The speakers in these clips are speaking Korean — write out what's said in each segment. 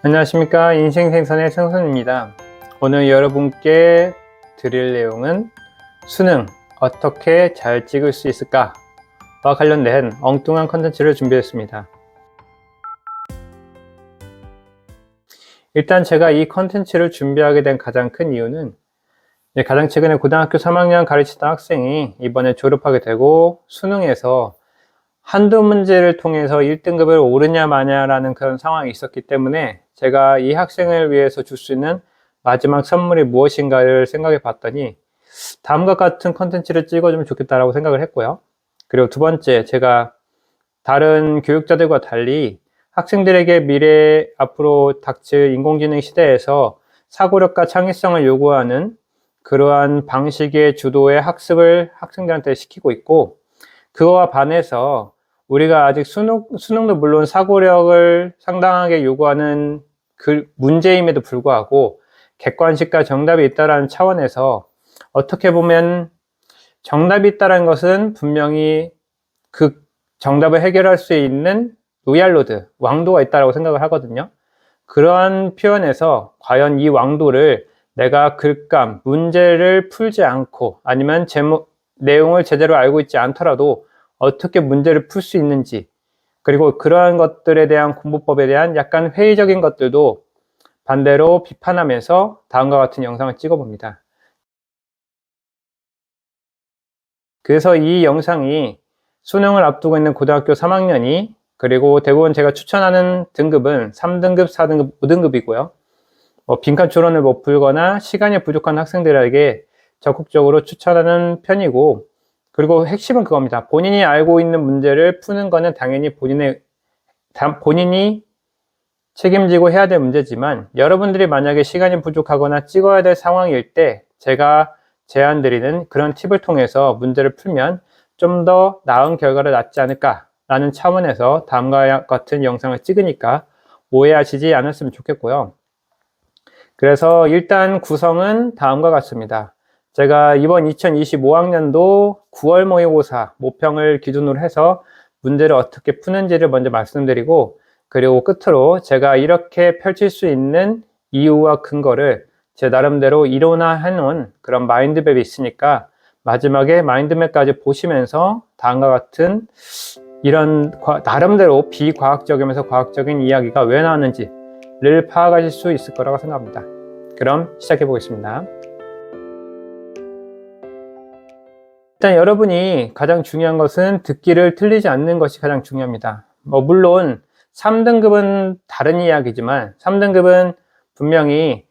안녕하십니까. 인생생선의 생선입니다. 오늘 여러분께 드릴 내용은 수능 어떻게 잘 찍을 수 있을까 와 관련된 엉뚱한 컨텐츠를 준비했습니다. 일단 제가 이 컨텐츠를 준비하게 된 가장 큰 이유는 가장 최근에 고등학교 3학년 가르치던 학생이 이번에 졸업하게 되고 수능에서 한두 문제를 통해서 1등급을 오르냐 마냐라는 그런 상황이 있었기 때문에 제가 이 학생을 위해서 줄 수 있는 마지막 선물이 무엇인가를 생각해 봤더니 다음과 같은 컨텐츠를 찍어주면 좋겠다라고 생각을 했고요. 그리고 두 번째, 제가 다른 교육자들과 달리 학생들에게 미래 앞으로 닥칠 인공지능 시대에서 사고력과 창의성을 요구하는 그러한 방식의 주도의 학습을 학생들한테 시키고 있고, 그거와 반해서 우리가 아직 수능도 물론 사고력을 상당하게 요구하는 그 문제임에도 불구하고 객관식과 정답이 있다는 차원에서 어떻게 보면 정답이 있다는 것은 분명히 그 정답을 해결할 수 있는 로얄로드, 왕도가 있다고 생각을 하거든요. 그러한 표현에서 과연 이 왕도를 내가 글감, 문제를 풀지 않고 아니면 내용을 제대로 알고 있지 않더라도 어떻게 문제를 풀 수 있는지, 그리고 그러한 것들에 대한 공부법에 대한 약간 회의적인 것들도 반대로 비판하면서 다음과 같은 영상을 찍어봅니다. 그래서 이 영상이 수능을 앞두고 있는 고등학교 3학년이, 그리고 대부분 제가 추천하는 등급은 3등급, 4등급, 5등급이고요. 빈칸 추론을 못 풀거나 시간이 부족한 학생들에게 적극적으로 추천하는 편이고, 그리고 핵심은 그겁니다. 본인이 알고 있는 문제를 푸는 거는 당연히 본인이 책임지고 해야 될 문제지만, 여러분들이 만약에 시간이 부족하거나 찍어야 될 상황일 때 제가 제안드리는 그런 팁을 통해서 문제를 풀면 좀 더 나은 결과를 낳지 않을까 라는 차원에서 다음과 같은 영상을 찍으니까 오해하시지 않았으면 좋겠고요. 그래서 일단 구성은 다음과 같습니다. 제가 이번 2025학년도 9월 모의고사 모평을 기준으로 해서 문제를 어떻게 푸는지를 먼저 말씀드리고, 그리고 끝으로 제가 이렇게 펼칠 수 있는 이유와 근거를 제 나름대로 이론화해 놓은 그런 마인드맵이 있으니까 마지막에 마인드맵까지 보시면서 다음과 같은 이런 나름대로 비과학적이면서 과학적인 이야기가 왜 나왔는지를 파악하실 수 있을 거라고 생각합니다. 그럼 시작해 보겠습니다. 일단 여러분이 가장 중요한 것은 듣기를 틀리지 않는 것이 가장 중요합니다. 물론 3등급은 다른 이야기지만 3등급은 분명히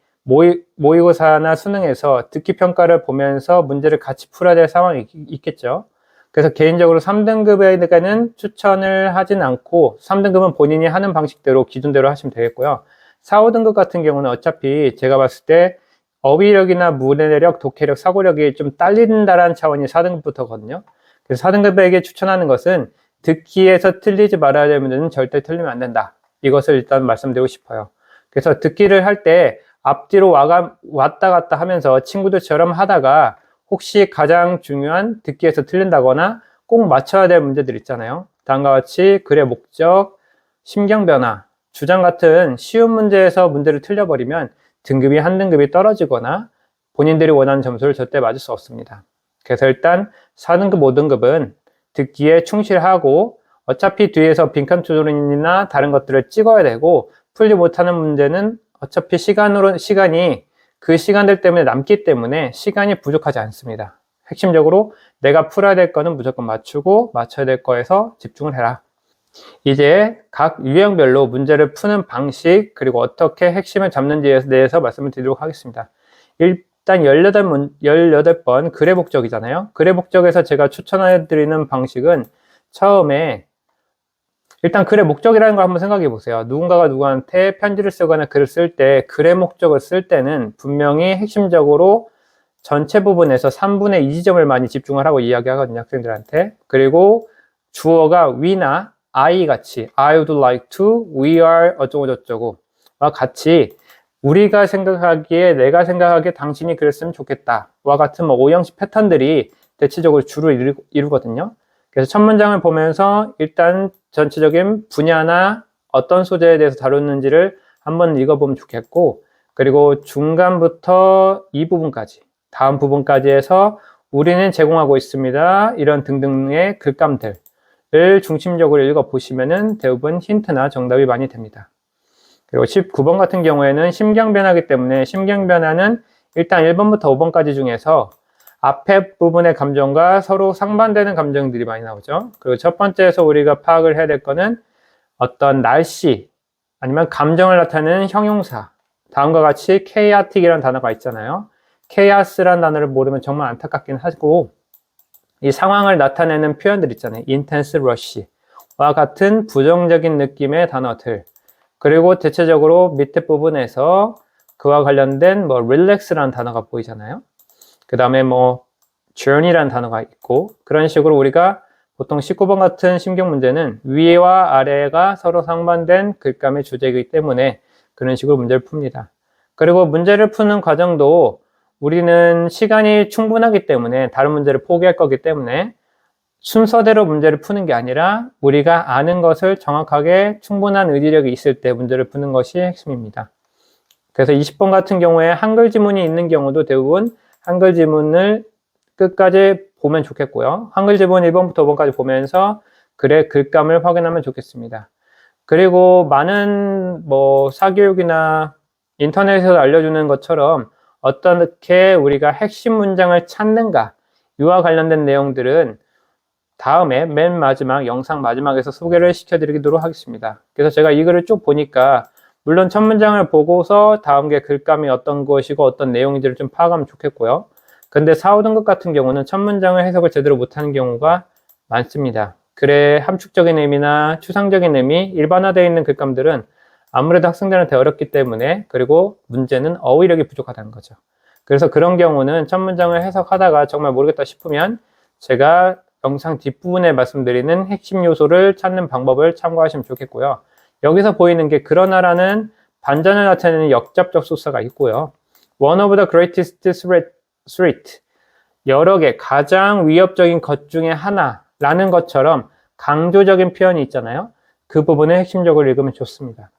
모의고사나 수능에서 듣기 평가를 보면서 문제를 같이 풀어야 될 상황이 있겠죠. 그래서 개인적으로 3등급에는 추천을 하진 않고 3등급은 본인이 하는 방식대로 기준대로 하시면 되겠고요. 4, 5등급 같은 경우는 어차피 제가 봤을 때 어휘력이나 문해력, 독해력, 사고력이 좀 딸린다라는 차원이 4등급부터거든요. 그래서 4등급에게 추천하는 것은 듣기에서 틀리지 말아야 될 문제는 절대 틀리면 안 된다. 이것을 일단 말씀드리고 싶어요. 그래서 듣기를 할 때 앞뒤로 왔다 갔다 하면서 친구들처럼 하다가 혹시 가장 중요한 듣기에서 틀린다거나 꼭 맞춰야 될 문제들 있잖아요. 다음과 같이 글의 목적, 심경변화, 주장 같은 쉬운 문제에서 문제를 틀려버리면 등급이 한 등급이 떨어지거나 본인들이 원하는 점수를 절대 맞을 수 없습니다. 그래서 일단 4등급, 5등급은 듣기에 충실하고 어차피 뒤에서 빈칸 추론이나 다른 것들을 찍어야 되고 풀지 못하는 문제는 어차피 시간이 그 시간들 때문에 남기 때문에 시간이 부족하지 않습니다. 핵심적으로 내가 풀어야 될 거는 무조건 맞추고 맞춰야 될 거에서 집중을 해라. 이제 각 유형별로 문제를 푸는 방식, 그리고 어떻게 핵심을 잡는지에 대해서 말씀을 드리도록 하겠습니다. 일단 18번 글의 목적이잖아요. 글의 목적에서 제가 추천해 드리는 방식은 처음에 일단 글의 목적이라는 걸 한번 생각해 보세요. 누군가가 누구한테 편지를 쓰거나 글을 쓸 때 글의 목적을 쓸 때는 분명히 핵심적으로 전체 부분에서 3분의 2 지점을 많이 집중을 하고 이야기하거든요, 학생들한테. 그리고 주어가 we나 I 같이 I would like to, we are 어쩌고저쩌고와 같이 우리가 생각하기에, 내가 생각하기에 당신이 그랬으면 좋겠다 와 같은 오형식 패턴들이 대체적으로 주를 이루거든요. 그래서 첫 문장을 보면서 일단 전체적인 분야나 어떤 소재에 대해서 다루는지를 한번 읽어보면 좋겠고, 그리고 중간부터 이 부분까지, 다음 부분까지 해서 우리는 제공하고 있습니다. 이런 등등의 글감들을 중심적으로 읽어보시면은 대부분 힌트나 정답이 많이 됩니다. 그리고 19번 같은 경우에는 심경변화이기 때문에 심경변화는 일단 1번부터 5번까지 중에서 앞에 부분의 감정과 서로 상반되는 감정들이 많이 나오죠. 그리고 첫 번째에서 우리가 파악을 해야 될 거는 어떤 날씨 아니면 감정을 나타내는 형용사, 다음과 같이 chaotic이라는 단어가 있잖아요. chaos라는 단어를 모르면 정말 안타깝긴 하고, 이 상황을 나타내는 표현들 있잖아요. intense rush와 같은 부정적인 느낌의 단어들, 그리고 대체적으로 밑에 부분에서 그와 관련된 relax라는 단어가 보이잖아요. 그 다음에 journey라는 단어가 있고, 그런 식으로 우리가 보통 19번 같은 심경 문제는 위와 아래가 서로 상반된 글감의 주제이기 때문에 그런 식으로 문제를 풉니다. 그리고 문제를 푸는 과정도 우리는 시간이 충분하기 때문에 다른 문제를 포기할 거기 때문에 순서대로 문제를 푸는 게 아니라 우리가 아는 것을 정확하게 충분한 의지력이 있을 때 문제를 푸는 것이 핵심입니다. 그래서 20번 같은 경우에 한글 지문이 있는 경우도 대부분 한글 지문을 끝까지 보면 좋겠고요. 한글 지문 1번부터 5번까지 보면서 글의 글감을 확인하면 좋겠습니다. 그리고 많은 사교육이나 인터넷에서 알려주는 것처럼 어떻게 우리가 핵심 문장을 찾는가, 이와 관련된 내용들은 다음에 맨 마지막 영상 마지막에서 소개를 시켜드리도록 하겠습니다. 그래서 제가 이 글을 쭉 보니까 물론 첫 문장을 보고서 다음 게 글감이 어떤 것이고 어떤 내용인지를 좀 파악하면 좋겠고요. 근데 4, 5등급 같은 경우는 첫 문장을 해석을 제대로 못하는 경우가 많습니다. 글의 함축적인 의미나 추상적인 의미, 일반화되어 있는 글감들은 아무래도 학생들한테 어렵기 때문에, 그리고 문제는 어휘력이 부족하다는 거죠. 그래서 그런 경우는 첫 문장을 해석하다가 정말 모르겠다 싶으면 제가 영상 뒷부분에 말씀드리는 핵심 요소를 찾는 방법을 참고하시면 좋겠고요. 여기서 보이는 게 그러나라는 반전을 나타내는 역접적 소사가 있고요. One of the greatest threat, 여러 개 가장 위협적인 것 중에 하나라는 것처럼 강조적인 표현이 있잖아요. 그 부분을 핵심적으로 읽으면 좋습니다.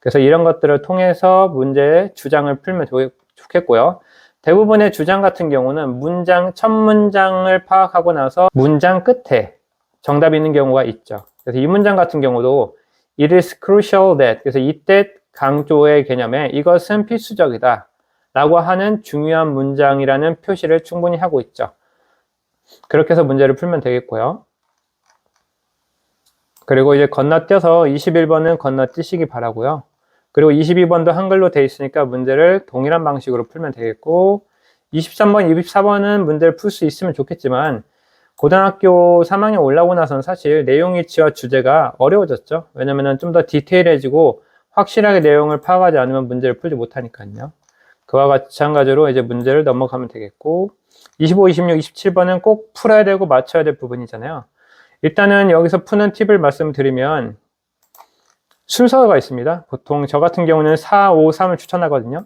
그래서 이런 것들을 통해서 문제의 주장을 풀면 좋겠고요. 대부분의 주장 같은 경우는 첫 문장을 파악하고 나서 문장 끝에 정답이 있는 경우가 있죠. 그래서 이 문장 같은 경우도 It is crucial that, 그래서 이때 강조의 개념에 이것은 필수적이다 라고 하는 중요한 문장이라는 표시를 충분히 하고 있죠. 그렇게 해서 문제를 풀면 되겠고요. 그리고 이제 건너뛰어서 21번은 건너뛰시기 바라고요. 그리고 22번도 한글로 돼 있으니까 문제를 동일한 방식으로 풀면 되겠고, 23번, 24번은 문제를 풀 수 있으면 좋겠지만 고등학교 3학년 올라오고 나서는 사실 내용 일치와 주제가 어려워졌죠. 왜냐면 좀 더 디테일해지고 확실하게 내용을 파악하지 않으면 문제를 풀지 못하니까요. 그와 마찬가지로 이제 문제를 넘어가면 되겠고, 25, 26, 27번은 꼭 풀어야 되고 맞춰야 될 부분이잖아요. 일단은 여기서 푸는 팁을 말씀드리면 순서가 있습니다. 보통 저 같은 경우는 4, 5, 3을 추천하거든요.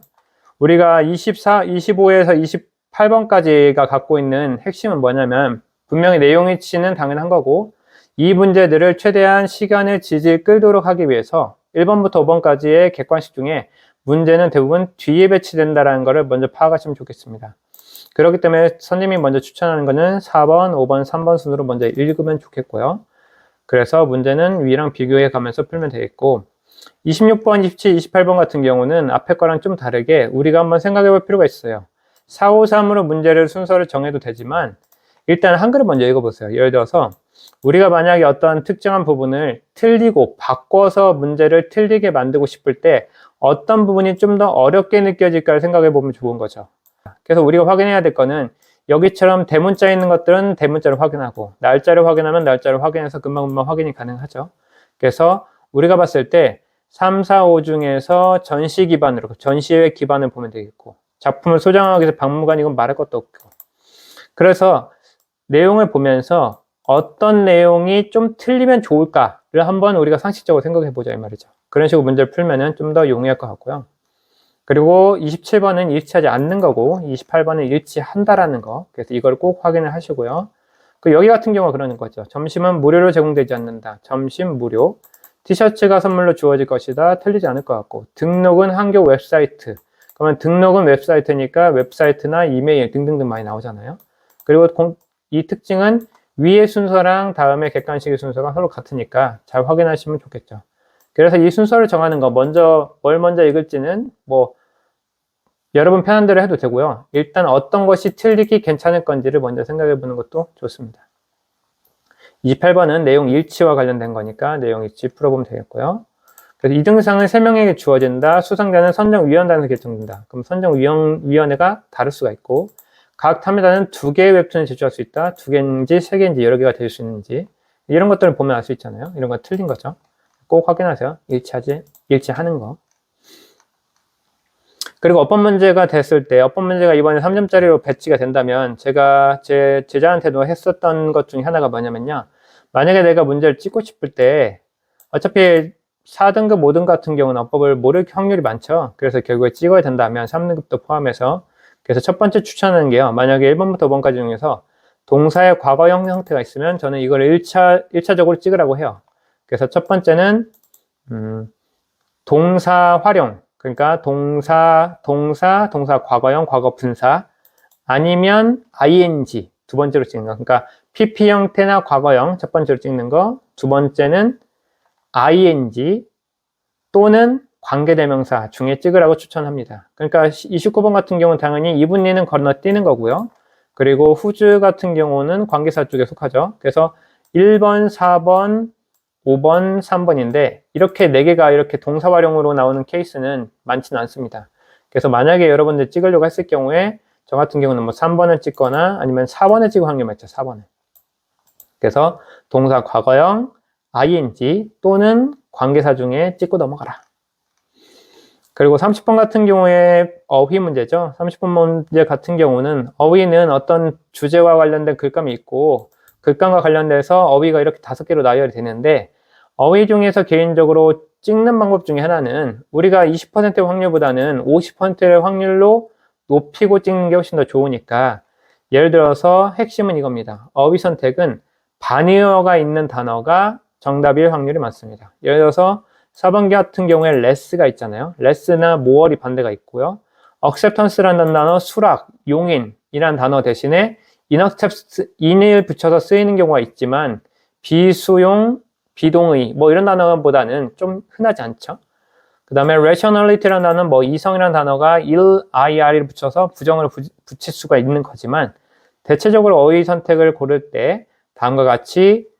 우리가 25에서 28번까지가 갖고 있는 핵심은 뭐냐면 분명히 내용 일치는 당연한 거고, 이 문제들을 최대한 시간을 질질 끌도록 하기 위해서 1번부터 5번까지의 객관식 중에 문제는 대부분 뒤에 배치된다는 것을 먼저 파악하시면 좋겠습니다. 그렇기 때문에 선생님이 먼저 추천하는 거는 4번, 5번, 3번 순으로 먼저 읽으면 좋겠고요. 그래서 문제는 위랑 비교해 가면서 풀면 되겠고, 26번, 27, 28번 같은 경우는 앞에 거랑 좀 다르게 우리가 한번 생각해 볼 필요가 있어요. 4, 5, 3으로 문제를 순서를 정해도 되지만 일단 한글을 먼저 읽어보세요. 예를 들어서 우리가 만약에 어떤 특정한 부분을 틀리고 바꿔서 문제를 틀리게 만들고 싶을 때 어떤 부분이 좀 더 어렵게 느껴질까를 생각해 보면 좋은 거죠. 그래서 우리가 확인해야 될 거는 여기처럼 대문자 있는 것들은 대문자를 확인하고 날짜를 확인하면 날짜를 확인해서 금방금방 확인이 가능하죠. 그래서 우리가 봤을 때 3, 4, 5 중에서 전시 기반으로, 전시의 기반을 보면 되겠고, 작품을 소장하기 위해서 박물관, 이건 말할 것도 없고. 그래서 내용을 보면서 어떤 내용이 좀 틀리면 좋을까를 한번 우리가 상식적으로 생각해 보자 이 말이죠. 그런 식으로 문제를 풀면은 좀 더 용이할 것 같고요. 그리고 27번은 일치하지 않는 거고 28번은 일치한다라는 거. 그래서 이걸 꼭 확인을 하시고요. 여기 같은 경우가 그러는 거죠. 점심은 무료로 제공되지 않는다. 점심 무료. 티셔츠가 선물로 주어질 것이다. 틀리지 않을 것 같고, 등록은 한교 웹사이트. 그러면 등록은 웹사이트니까 웹사이트나 이메일 등등등 많이 나오잖아요. 그리고 이 특징은 위의 순서랑 다음에 객관식의 순서가 서로 같으니까 잘 확인하시면 좋겠죠. 그래서 이 순서를 정하는 거, 뭘 먼저 읽을지는 뭐 여러분 편한 대로 해도 되고요. 일단 어떤 것이 틀리기 괜찮을 건지를 먼저 생각해 보는 것도 좋습니다. 28번은 내용 일치와 관련된 거니까 내용 일치 풀어보면 되겠고요. 그래서 이 등상은 3명에게 주어진다. 수상자는 선정위원단에서 결정된다. 그럼 선정위원회가 다를 수가 있고, 각 탐험단은 2개의 웹툰을 제출할 수 있다. 2개인지 3개인지 여러 개가 될 수 있는지 이런 것들을 보면 알 수 있잖아요. 이런 거 틀린 거죠. 꼭 확인하세요. 일치하는 거. 그리고 어법 문제가 됐을 때, 어법 문제가 이번에 3점짜리로 배치가 된다면, 제가 제 제자한테도 했었던 것 중에 하나가 뭐냐면요. 만약에 내가 문제를 찍고 싶을 때, 어차피 4등급, 5등급 같은 경우는 어법을 모를 확률이 많죠. 그래서 결국에 찍어야 된다면 3등급도 포함해서. 그래서 첫 번째 추천하는 게요. 만약에 1번부터 5번까지 중에서 동사의 과거형 형태가 있으면 저는 이걸 1차적으로 찍으라고 해요. 그래서 첫 번째는, 동사 활용. 그러니까 동사 과거형, 과거 분사, 아니면 ing, 두 번째로 찍는 거. 그러니까 pp 형태나 과거형, 첫 번째로 찍는 거. 두 번째는 ing 또는 관계대명사 중에 찍으라고 추천합니다. 그러니까 29번 같은 경우는 당연히 이분리는 건너뛰는 거고요. 그리고 후즈 같은 경우는 관계사 쪽에 속하죠. 그래서 1번, 4번, 5번, 3번인데 이렇게 4개가 이렇게 동사 활용으로 나오는 케이스는 많지는 않습니다. 그래서 만약에 여러분들 찍으려고 했을 경우에 저 같은 경우는 뭐 3번을 찍거나 아니면 4번을 찍을 확률이 많죠. 4번을. 그래서 동사 과거형, ing 또는 관계사 중에 찍고 넘어가라. 그리고 30번 같은 경우에 어휘 문제죠. 30번 문제 같은 경우는 어휘는 어떤 주제와 관련된 글감이 있고 글감과 관련돼서 어휘가 이렇게 5개로 나열이 되는데 어휘 중에서 개인적으로 찍는 방법 중에 하나는 우리가 20%의 확률보다는 50%의 확률로 높이고 찍는 게 훨씬 더 좋으니까 예를 들어서 핵심은 이겁니다. 어휘 선택은 반의어가 있는 단어가 정답일 확률이 많습니다. 예를 들어서 4번 같은 경우에 less가 있잖아요. less나 more이 반대가 있고요. acceptance라는 단어, 수락, 용인이라는 단어 대신에 in을 붙여서 쓰이는 경우가 있지만 비수용, 비동의 뭐 이런 단어보다는 좀 흔하지 않죠. 그 다음에 rationality라는 단어는 뭐 이성이라는 단어가 ir을 붙여서 부정을 붙일 수가 있는 거지만 대체적으로 어휘 선택을 고를 때 다음과 같이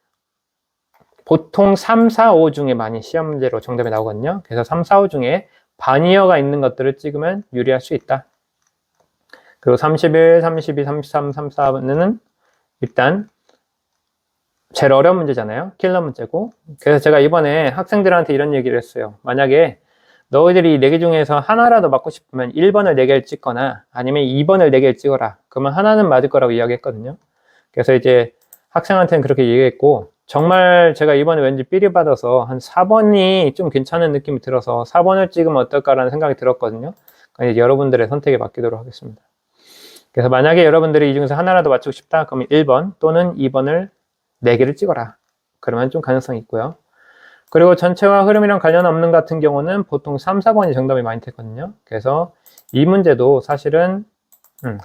보통 3, 4, 5 중에 많이 시험 문제로 정답이 나오거든요. 그래서 3, 4, 5 중에 반의어가 있는 것들을 찍으면 유리할 수 있다. 그리고 31, 32, 33, 34는 일단 제일 어려운 문제잖아요. 킬러 문제고. 그래서 제가 이번에 학생들한테 이런 얘기를 했어요. 만약에 너희들이 4개 중에서 하나라도 맞고 싶으면 1번을 4개를 찍거나 아니면 2번을 4개를 찍어라. 그러면 하나는 맞을 거라고 이야기했거든요. 그래서 이제 학생한테는 그렇게 얘기했고 정말 제가 이번에 왠지 삘이 받아서 한 4번이 좀 괜찮은 느낌이 들어서 4번을 찍으면 어떨까라는 생각이 들었거든요. 그러니까 여러분들의 선택에 맡기도록 하겠습니다. 그래서 만약에 여러분들이 이 중에서 하나라도 맞추고 싶다 그러면 1번 또는 2번을 4개를 찍어라. 그러면 좀 가능성이 있고요. 그리고 전체와 흐름이랑 관련 없는 같은 경우는 보통 3, 4번이 정답이 많이 됐거든요. 그래서 이 문제도 사실은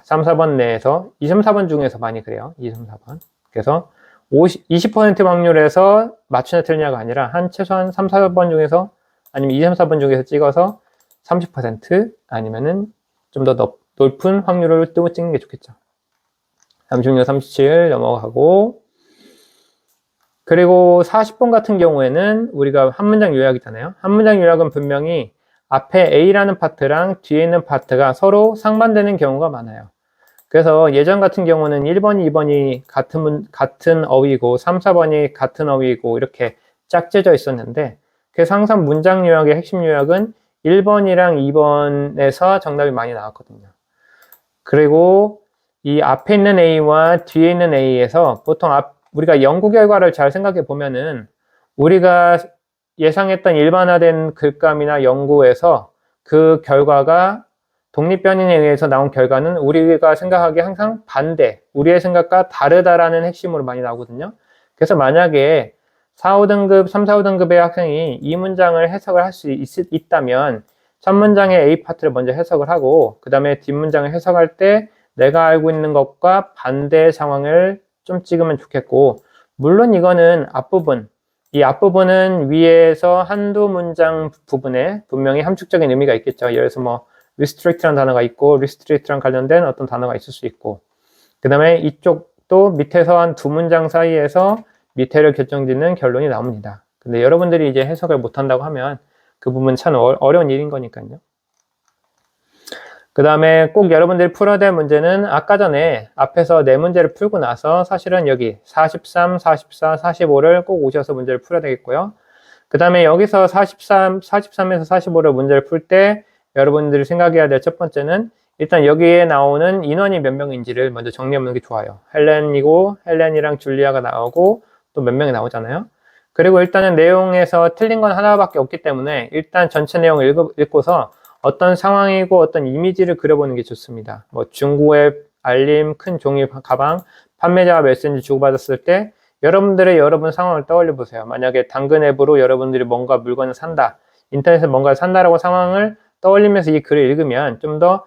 3, 4번 내에서 2, 3, 4번 중에서 많이 그래요. 2, 3, 4번. 그래서 20% 확률에서 맞추냐 틀리냐가 아니라 한 최소한 3, 4번 중에서 아니면 2, 3, 4번 중에서 찍어서 30% 아니면은 좀 더 높은 확률을 뜨고 찍는 게 좋겠죠. 36, 37 넘어가고 그리고 40번 같은 경우에는 우리가 한 문장 요약이잖아요. 한 문장 요약은 분명히 앞에 A라는 파트랑 뒤에 있는 파트가 서로 상반되는 경우가 많아요. 그래서 예전 같은 경우는 1번, 2번이 같은 어휘고 3, 4번이 같은 어휘고 이렇게 짝재져 있었는데 그래서 항상 문장 요약의 핵심 요약은 1번이랑 2번에서 정답이 많이 나왔거든요. 그리고 이 앞에 있는 A와 뒤에 있는 A에서 보통 우리가 연구 결과를 잘 생각해 보면은 우리가 예상했던 일반화된 글감이나 연구에서 그 결과가 독립변인에 의해서 나온 결과는 우리가 생각하기에 항상 반대, 우리의 생각과 다르다라는 핵심으로 많이 나오거든요. 그래서 만약에 4, 5등급, 3, 4, 5등급의 학생이 이 문장을 해석을 할 수 있다면 첫 문장의 A 파트를 먼저 해석을 하고 그 다음에 뒷문장을 해석할 때 내가 알고 있는 것과 반대의 상황을 좀 찍으면 좋겠고, 물론 이거는 앞부분, 이 앞부분은 위에서 한두 문장 부분에 분명히 함축적인 의미가 있겠죠. 예를 들어서 뭐 restrict라는 단어가 있고 restrict랑 관련된 어떤 단어가 있을 수 있고, 그 다음에 이쪽도 밑에서 한 두 문장 사이에서 밑에를 결정짓는 결론이 나옵니다. 근데 여러분들이 이제 해석을 못한다고 하면 그 부분 참 어려운 일인 거니까요. 그 다음에 꼭 여러분들이 풀어야 될 문제는 아까 전에 앞에서 네 문제를 풀고 나서 사실은 여기 43, 44, 45를 꼭 오셔서 문제를 풀어야 되겠고요. 그 다음에 여기서 43, 43에서 45를 문제를 풀 때 여러분들이 생각해야 될 첫 번째는 일단 여기에 나오는 인원이 몇 명인지를 먼저 정리해 보는 게 좋아요. 헬렌이랑 줄리아가 나오고 또 몇 명이 나오잖아요. 그리고 일단은 내용에서 틀린 건 하나밖에 없기 때문에 일단 전체 내용을 읽고서 어떤 상황이고 어떤 이미지를 그려보는 게 좋습니다. 뭐 중고의 알림, 큰 종이 가방, 판매자와 메시지 주고받았을 때 여러분 상황을 떠올려 보세요. 만약에 당근 앱으로 여러분들이 뭔가 물건을 산다, 인터넷에서 뭔가를 산다라고 상황을 떠올리면서 이 글을 읽으면 좀 더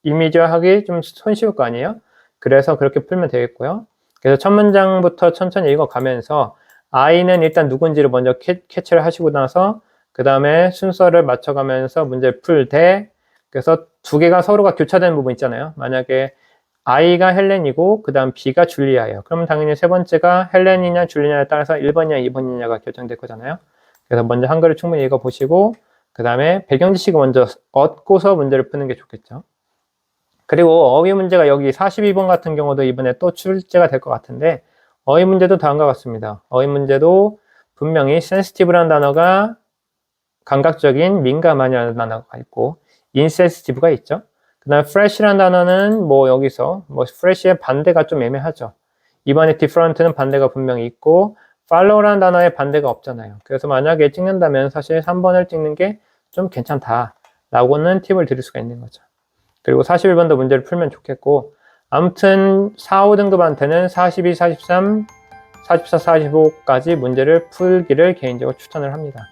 이미지화하기 좀 손쉬울 거 아니에요? 그래서 그렇게 풀면 되겠고요. 그래서 첫 문장부터 천천히 읽어가면서 I는 일단 누군지를 먼저 캐치를 하시고 나서 그 다음에 순서를 맞춰가면서 문제를 풀 때, 그래서 두 개가 서로가 교차되는 부분 있잖아요. 만약에 I가 헬렌이고 그 다음 B가 줄리아예요. 그러면 당연히 세 번째가 헬렌이냐 줄리아에 따라서 1번이냐 2번이냐가 결정될 거잖아요. 그래서 먼저 한글을 충분히 읽어보시고 그 다음에 배경 지식을 먼저 얻고서 문제를 푸는 게 좋겠죠. 그리고 어휘 문제가 여기 42번 같은 경우도 이번에 또 출제가 될 것 같은데, 어휘 문제도 다음과 같습니다. 어휘 문제도 분명히 sensitive라는 단어가 감각적인, 민감하냐는 단어가 있고 insensitive가 있죠. 그 다음에 fresh라는 단어는 뭐 여기서 뭐 fresh의 반대가 좀 애매하죠. 이번에 different는 반대가 분명히 있고 follow라는 단어의 반대가 없잖아요. 그래서 만약에 찍는다면 사실 3번을 찍는 게 좀 괜찮다라고는 팁을 드릴 수가 있는 거죠. 그리고 41번도 문제를 풀면 좋겠고, 아무튼 4, 5등급한테는 42, 43, 44, 45까지 문제를 풀기를 개인적으로 추천을 합니다.